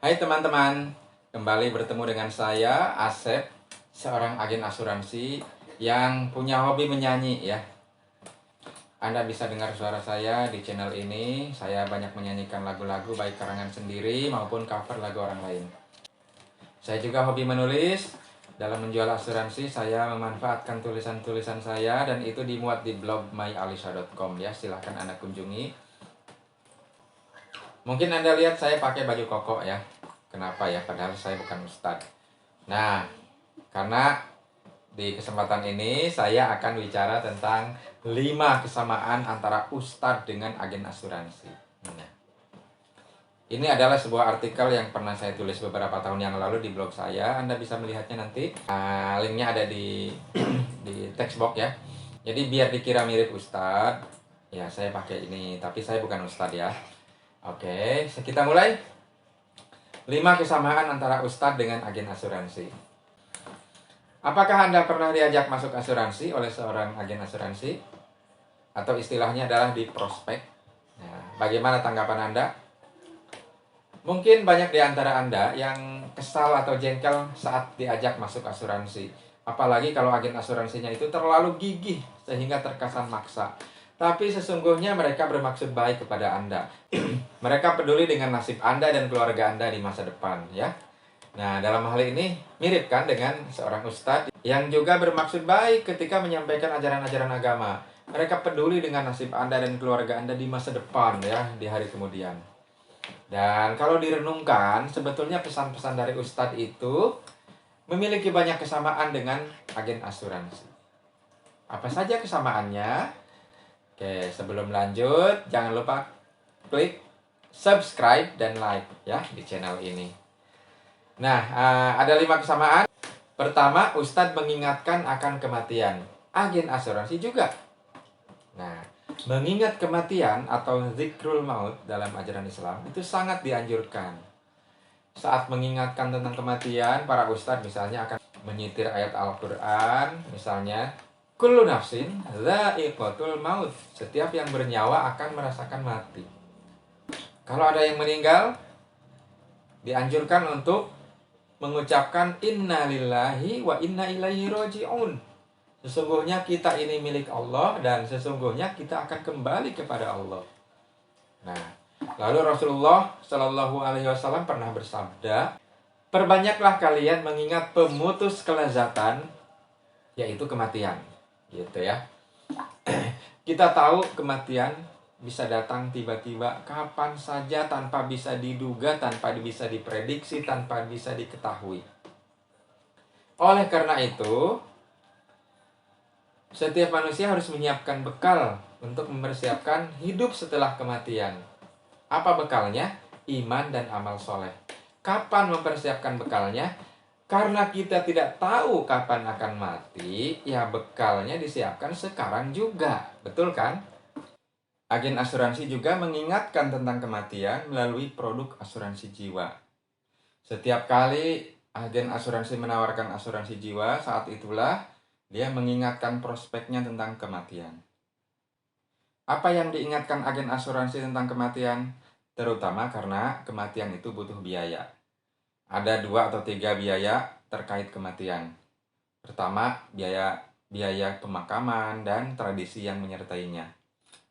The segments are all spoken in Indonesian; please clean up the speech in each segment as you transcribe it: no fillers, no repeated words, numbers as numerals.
Hai teman-teman, kembali bertemu dengan saya, Asep, seorang agen asuransi yang punya hobi menyanyi ya. Anda bisa dengar suara saya di channel ini, saya banyak menyanyikan lagu-lagu baik karangan sendiri maupun cover lagu orang lain. Saya juga hobi menulis, dalam menjual asuransi saya memanfaatkan tulisan-tulisan saya dan itu dimuat di blog myalisa.com ya, silahkan Anda kunjungi. Mungkin Anda lihat saya pakai baju koko ya. Kenapa ya? Padahal saya bukan ustadz. Nah, karena di kesempatan ini saya akan bicara tentang 5 kesamaan antara ustadz dengan agen asuransi. Nah, ini adalah sebuah artikel yang pernah saya tulis beberapa tahun yang lalu di blog saya. Anda bisa melihatnya nanti. Linknya ada di di text box ya. Jadi biar dikira mirip ustadz, ya saya pakai ini. Tapi saya bukan ustadz ya. Oke, kita mulai. 5 kesamaan antara ustadz dengan agen asuransi. Apakah Anda pernah diajak masuk asuransi oleh seorang agen asuransi? Atau istilahnya adalah di prospek? Nah, bagaimana tanggapan Anda? Mungkin banyak di antara Anda yang kesal atau jengkel saat diajak masuk asuransi. Apalagi kalau agen asuransinya itu terlalu gigih sehingga terkesan maksa. Tapi sesungguhnya mereka bermaksud baik kepada Anda. Mereka peduli dengan nasib Anda dan keluarga Anda di masa depan, ya. Nah, dalam hal ini mirip kan dengan seorang ustadz yang juga bermaksud baik ketika menyampaikan ajaran-ajaran agama. Mereka peduli dengan nasib Anda dan keluarga Anda di masa depan, ya, di hari kemudian. Dan kalau direnungkan, sebetulnya pesan-pesan dari ustadz itu memiliki banyak kesamaan dengan agen asuransi. Apa saja kesamaannya? Oke, sebelum lanjut, jangan lupa klik subscribe dan like ya di channel ini. Nah, ada 5 kesamaan. Pertama, Ustadz mengingatkan akan kematian. Agen asuransi juga. Nah, mengingat kematian atau zikrul maut dalam ajaran Islam itu sangat dianjurkan. Saat mengingatkan tentang kematian, para ustadz misalnya akan menyitir ayat Al-Quran, misalnya kullu nafsin dha'iqatul maut. Setiap yang bernyawa akan merasakan mati. Kalau ada yang meninggal, dianjurkan untuk mengucapkan inna lillahi wa inna ilaihi roji'un. Sesungguhnya kita ini milik Allah dan sesungguhnya kita akan kembali kepada Allah. Nah, lalu Rasulullah Shallallahu Alaihi Wasallam pernah bersabda, perbanyaklah kalian mengingat pemutus kelezatan, yaitu kematian. Gitu ya. Kita tahu kematian bisa datang tiba-tiba kapan saja tanpa bisa diduga, tanpa bisa diprediksi, tanpa bisa diketahui. Oleh karena itu, setiap manusia harus menyiapkan bekal untuk mempersiapkan hidup setelah kematian. Apa bekalnya? Iman dan amal soleh. Kapan mempersiapkan bekalnya? Karena kita tidak tahu kapan akan mati, ya bekalnya disiapkan sekarang juga. Betul kan? Agen asuransi juga mengingatkan tentang kematian melalui produk asuransi jiwa. Setiap kali agen asuransi menawarkan asuransi jiwa, saat itulah dia mengingatkan prospeknya tentang kematian. Apa yang diingatkan agen asuransi tentang kematian? Terutama karena kematian itu butuh biaya. Ada 2 atau 3 biaya terkait kematian. Pertama, biaya pemakaman dan tradisi yang menyertainya.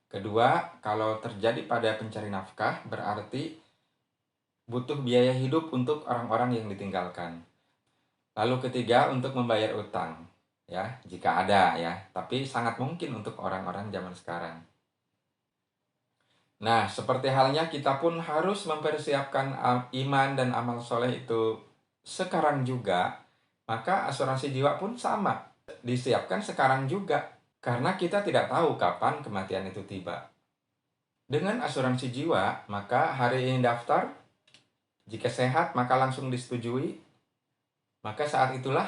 Kedua, kalau terjadi pada pencari nafkah, berarti butuh biaya hidup untuk orang-orang yang ditinggalkan. Lalu ketiga, untuk membayar utang. Ya, jika ada ya, tapi sangat mungkin untuk orang-orang zaman sekarang. Nah, seperti halnya kita pun harus mempersiapkan iman dan amal soleh itu sekarang juga, maka asuransi jiwa pun sama, disiapkan sekarang juga. Karena kita tidak tahu kapan kematian itu tiba. Dengan asuransi jiwa, maka hari ini daftar, jika sehat maka langsung disetujui, maka saat itulah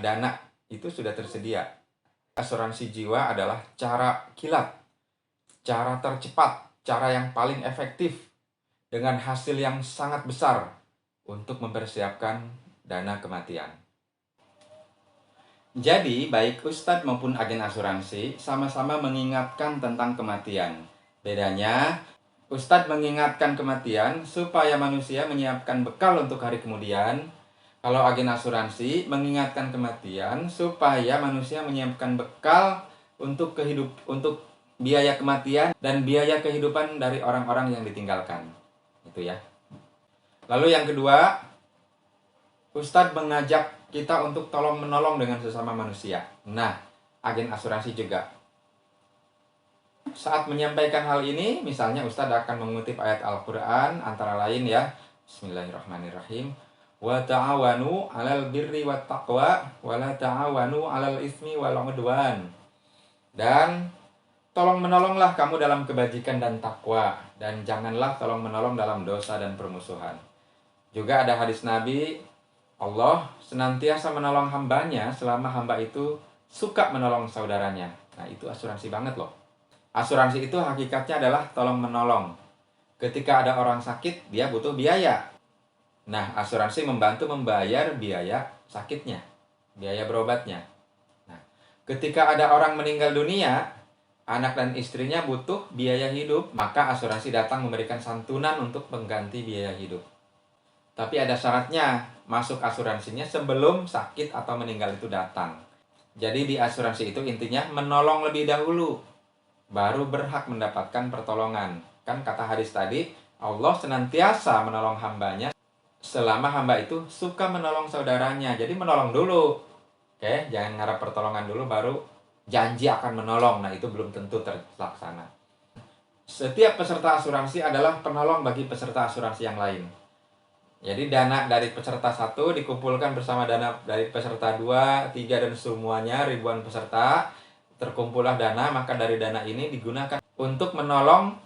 dana itu sudah tersedia. Asuransi jiwa adalah cara kilat, cara tercepat, cara yang paling efektif dengan hasil yang sangat besar untuk mempersiapkan dana kematian. Jadi, baik ustadz maupun agen asuransi sama-sama mengingatkan tentang kematian. Bedanya, Ustadz mengingatkan kematian supaya manusia menyiapkan bekal untuk hari kemudian. Kalau agen asuransi mengingatkan kematian supaya manusia menyiapkan bekal untuk untuk biaya kematian dan biaya kehidupan dari orang-orang yang ditinggalkan. Itu ya. Lalu yang kedua, Ustadz mengajak kita untuk tolong menolong dengan sesama manusia. Nah, agen asuransi juga. Saat menyampaikan hal ini, misalnya Ustadz akan mengutip ayat Al-Quran, antara lain ya, Bismillahirrahmanirrahim. Wa ta'awanu 'alal birri wat taqwa wa la ta'awanu 'alal ismi wal 'udwan. Dan tolong menolonglah kamu dalam kebajikan dan takwa, dan janganlah tolong menolong dalam dosa dan permusuhan. Juga ada hadis Nabi, Allah senantiasa menolong hambanya selama hamba itu suka menolong saudaranya. Nah, itu asuransi banget loh. Asuransi itu hakikatnya adalah tolong menolong. Ketika ada orang sakit, dia butuh biaya. Nah, asuransi membantu membayar biaya sakitnya, biaya berobatnya. Nah, ketika ada orang meninggal dunia, anak dan istrinya butuh biaya hidup, maka asuransi datang memberikan santunan untuk mengganti biaya hidup. Tapi ada syaratnya, masuk asuransinya sebelum sakit atau meninggal itu datang. Jadi di asuransi itu intinya menolong lebih dahulu, baru berhak mendapatkan pertolongan. Kan kata hadis tadi, Allah senantiasa menolong hambanya selama hamba itu suka menolong saudaranya. Jadi menolong dulu. Oke, jangan ngarap pertolongan dulu baru janji akan menolong. Nah, itu belum tentu terlaksana. Setiap peserta asuransi adalah penolong bagi peserta asuransi yang lain. Jadi dana dari peserta 1 dikumpulkan bersama dana dari peserta 2, 3, dan semuanya ribuan peserta. Terkumpullah dana, maka dari dana ini digunakan untuk menolong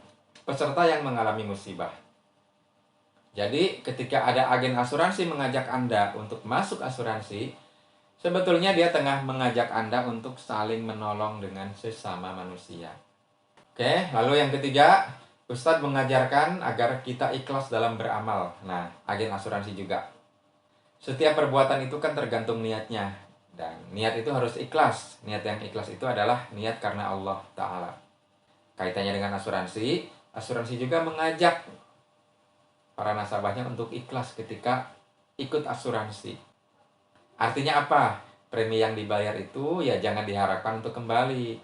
peserta yang mengalami musibah. Jadi ketika ada agen asuransi mengajak Anda untuk masuk asuransi, sebetulnya dia tengah mengajak Anda untuk saling menolong dengan sesama manusia. Oke, lalu yang ketiga, Ustadz mengajarkan agar kita ikhlas dalam beramal. Nah, agen asuransi juga. Setiap perbuatan itu kan tergantung niatnya. Dan niat itu harus ikhlas. Niat yang ikhlas itu adalah niat karena Allah Ta'ala. Kaitannya dengan asuransi, asuransi juga mengajak para nasabahnya untuk ikhlas ketika ikut asuransi. Artinya apa? Premi yang dibayar itu ya jangan diharapkan untuk kembali.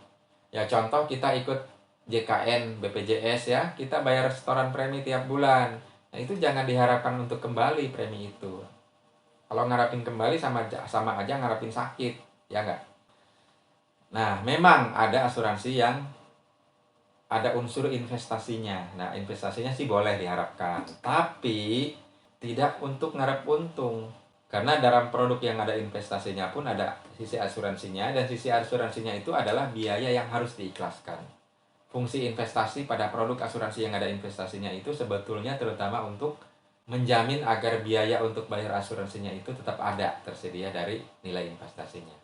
Ya contoh kita ikut JKN, BPJS ya, kita bayar setoran premi tiap bulan. Nah itu jangan diharapkan untuk kembali premi itu. Kalau ngarapin kembali sama aja ngarapin sakit, ya enggak? Nah memang ada asuransi yang ada unsur investasinya. Nah, investasinya sih boleh diharapkan, tapi tidak untuk ngarep untung. Karena dalam produk yang ada investasinya pun ada sisi asuransinya, dan sisi asuransinya itu adalah biaya yang harus diikhlaskan. Fungsi investasi pada produk asuransi yang ada investasinya itu sebetulnya terutama untuk menjamin agar biaya untuk bayar asuransinya itu tetap ada, tersedia dari nilai investasinya.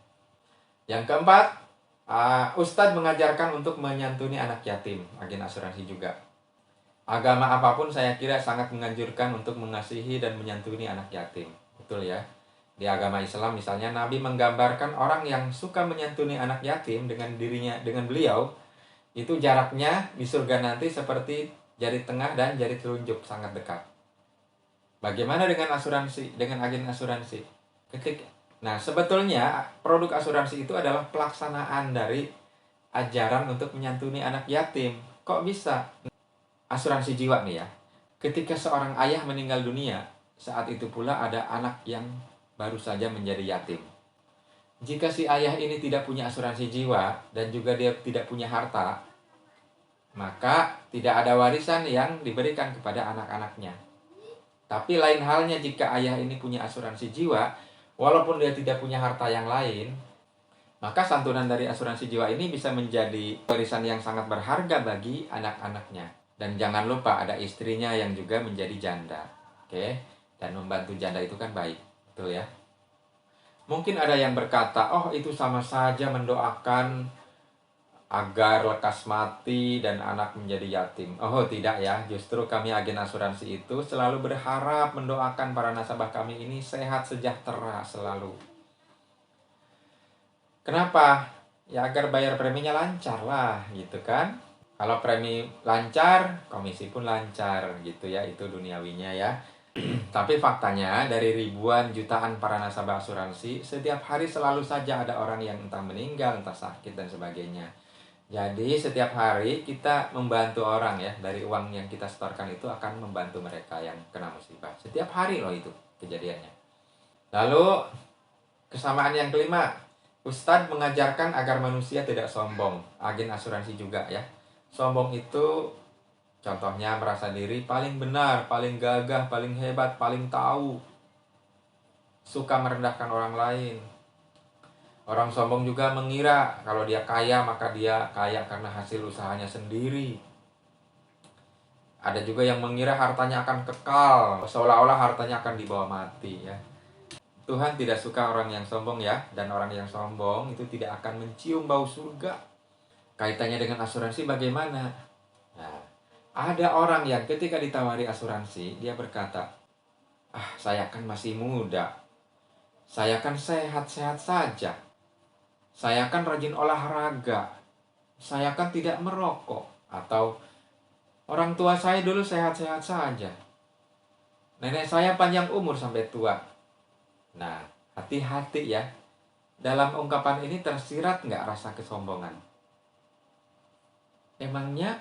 Yang keempat, Ustadz mengajarkan untuk menyantuni anak yatim, agen asuransi juga. Agama apapun saya kira sangat menganjurkan untuk mengasihi dan menyantuni anak yatim. Betul ya? Di agama Islam misalnya Nabi menggambarkan orang yang suka menyantuni anak yatim dengan beliau, itu jaraknya di surga nanti seperti jari tengah dan jari telunjuk, sangat dekat. Bagaimana dengan asuransi, dengan agen asuransi? Nah, sebetulnya produk asuransi itu adalah pelaksanaan dari ajaran untuk menyantuni anak yatim. Kok bisa? Asuransi jiwa nih ya. Ketika seorang ayah meninggal dunia, saat itu pula ada anak yang baru saja menjadi yatim. Jika si ayah ini tidak punya asuransi jiwa dan juga dia tidak punya harta, maka tidak ada warisan yang diberikan kepada anak-anaknya. Tapi lain halnya jika ayah ini punya asuransi jiwa, walaupun dia tidak punya harta yang lain, maka santunan dari asuransi jiwa ini bisa menjadi warisan yang sangat berharga bagi anak-anaknya. Dan jangan lupa ada istrinya yang juga menjadi janda. Oke? Dan membantu janda itu kan baik. Betul ya? Mungkin ada yang berkata, oh itu sama saja mendoakan agar lekas mati dan anak menjadi yatim. Oh tidak ya, justru kami agen asuransi itu selalu berharap mendoakan para nasabah kami ini sehat sejahtera selalu. Kenapa? Ya agar bayar preminya lancar lah gitu kan. Kalau premi lancar, komisi pun lancar gitu ya, itu duniawinya ya. Tapi faktanya dari ribuan jutaan para nasabah asuransi, setiap hari selalu saja ada orang yang entah meninggal, entah sakit dan sebagainya. Jadi setiap hari kita membantu orang ya, dari uang yang kita setorkan itu akan membantu mereka yang kena musibah. Setiap hari loh itu kejadiannya. Lalu kesamaan yang kelima, Ustadz mengajarkan agar manusia tidak sombong. Agen asuransi juga ya. Sombong itu contohnya merasa diri paling benar, paling gagah, paling hebat, paling tahu. Suka merendahkan orang lain. Orang sombong juga mengira kalau dia kaya maka dia kaya karena hasil usahanya sendiri. Ada juga yang mengira hartanya akan kekal, seolah-olah hartanya akan dibawa mati ya. Tuhan tidak suka orang yang sombong ya, dan orang yang sombong itu tidak akan mencium bau surga. Kaitannya dengan asuransi bagaimana? Nah, ada orang yang ketika ditawari asuransi, dia berkata, saya kan masih muda, saya kan sehat-sehat saja, saya kan rajin olahraga, saya kan tidak merokok, atau orang tua saya dulu sehat-sehat saja, nenek saya panjang umur sampai tua. Nah, hati-hati ya. Dalam ungkapan ini tersirat nggak rasa kesombongan? Emangnya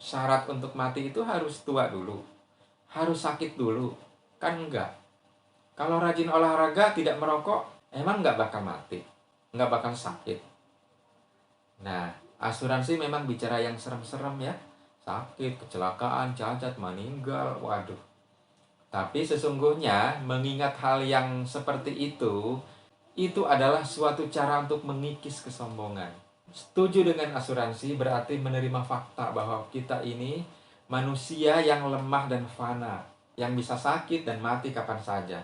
syarat untuk mati itu harus tua dulu? Harus sakit dulu? Kan enggak. Kalau rajin olahraga, tidak merokok, emang nggak bakal mati? Nggak bakal sakit? Nah, asuransi memang bicara yang serem-serem ya. Sakit, kecelakaan, cacat, meninggal, waduh. Tapi sesungguhnya mengingat hal yang seperti itu adalah suatu cara untuk mengikis kesombongan. Setuju dengan asuransi berarti menerima fakta bahwa kita ini manusia yang lemah dan fana, yang bisa sakit dan mati kapan saja.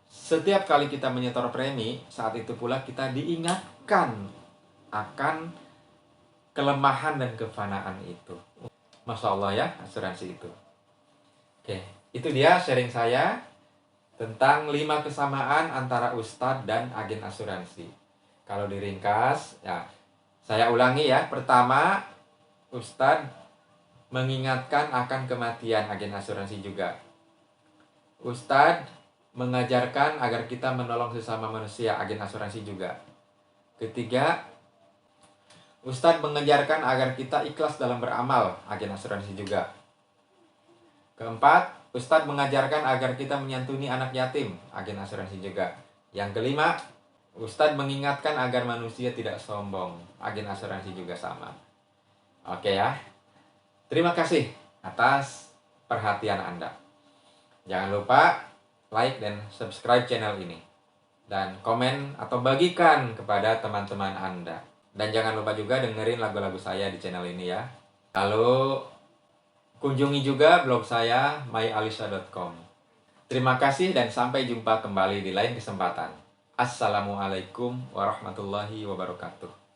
Setiap kali kita menyetor premi, saat itu pula kita diingatkan akan kelemahan dan kefanaan itu. Masya Allah ya, asuransi itu. Oke, itu dia sharing saya tentang 5 kesamaan antara ustadz dan agen asuransi. Kalau diringkas, ya saya ulangi ya. Pertama, ustadz mengingatkan akan kematian, agen asuransi juga. Ustadz mengajarkan agar kita menolong sesama manusia, agen asuransi juga. Ketiga, ustadz mengajarkan agar kita ikhlas dalam beramal, agen asuransi juga. Keempat, ustadz mengajarkan agar kita menyantuni anak yatim, agen asuransi juga. Yang kelima, ustadz mengingatkan agar manusia tidak sombong, agen asuransi juga sama. Oke ya. Terima kasih atas perhatian Anda. Jangan lupa like dan subscribe channel ini. Dan komen atau bagikan kepada teman-teman Anda. Dan jangan lupa juga dengerin lagu-lagu saya di channel ini ya. Lalu kunjungi juga blog saya myalisha.com. Terima kasih dan sampai jumpa kembali di lain kesempatan. Assalamualaikum warahmatullahi wabarakatuh.